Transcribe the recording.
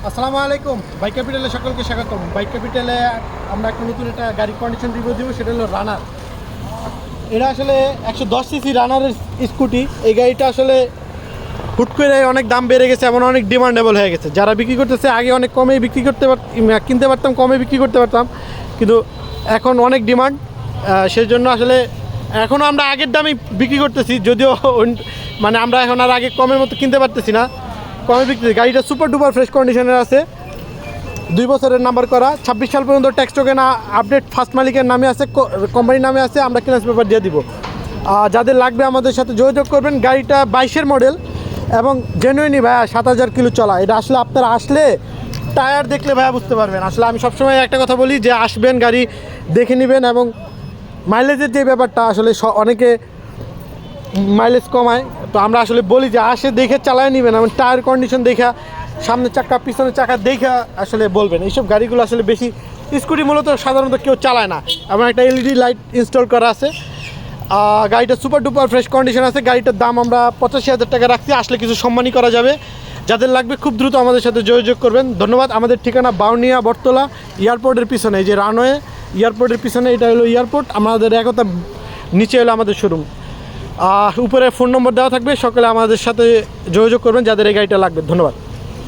আসসালামু আলাইকুম। বাইক ক্যাপিটালে সকলকে স্বাগতম। বাইক ক্যাপিটালে আমরা একটা নতুন একটা গাড়ির কন্ডিশন রিভিউ দিব, সেটা হলো রানার। এটা আসলে 110 সিসি রানারের স্কুটি। এই গাড়িটা আসলে হুট করে অনেক দাম বেড়ে গেছে, এমন অনেক ডিমান্ডেবল হয়ে গেছে। যারা বিক্রি করতেছে আগে অনেক কমেই বিক্রি করতে কিনতে পারতাম, কমে বিক্রি করতে পারতাম, কিন্তু এখন অনেক ডিমান্ড। সেই জন্য আসলে এখনও আমরা আগের দামে বিক্রি করতেছি, যদিও মানে আমরা এখন আর আগে কমের মতো কিনতে পারতেছি না, কমে বিক্রি। গাড়িটা সুপার ডুপার ফ্রেশ কন্ডিশনের আছে, 2 বছরের নাম্বার করা, 26 সাল পর্যন্ত ট্যাক্স টোকেন আপডেট ফার্স্ট মালিকের নামে আছে, কোম্পানির নামে আছে। আমরা ক্লিয়ারেন্স পেপার দিয়ে দিব। যাদের লাগবে আমাদের সাথে যোগাযোগ করবেন। গাড়িটা 22-এর মডেল এবং জেনুইনই ভাইয়া 7000 কিলো চলা। এটা আসলে আপনারা আসলে টায়ার দেখলে ভাইয়া বুঝতে পারবেন। আসলে আমি সবসময় একটা কথা বলি যে আসবেন, গাড়ি দেখে নেবেন। এবং মাইলেজের যে ব্যাপারটা, আসলে অনেকে মাইলেজ কমায়, তো আমরা আসলে বলি যে আসে দেখে চালায় নেবেন, এবং টায়ার কন্ডিশন দেখা, সামনের চাকা পিছনের চাকা দেখা আসলে বলবেন। এইসব গাড়িগুলো আসলে বেশি, স্কুটি মূলত সাধারণত কেউ চালায় না। এবং একটা এলইডি লাইট ইনস্টল করা আছে। গাড়িটা সুপার ডুপার ফ্রেশ কন্ডিশন আছে। গাড়িটার দাম আমরা 85,000 টাকা রাখছি, আসলে কিছু সম্মানই করা যাবে। যাদের লাগবে খুব দ্রুত আমাদের সাথে যোগাযোগ করবেন। ধন্যবাদ। আমাদের ঠিকানা বাউনিয়া বটতলা, এয়ারপোর্টের পিছনে, এই যে রানওয়ে এয়ারপোর্টের পিছনে, এটা হলো এয়ারপোর্ট। আমাদের একতা নিচে হলো আমাদের শোরুম। উপরে ফোন নম্বর দেওয়া থাকবে, সকলে আমাদের সাথে যোগাযোগ করবেন যাদের এই গাড়িটা লাগবে। ধন্যবাদ।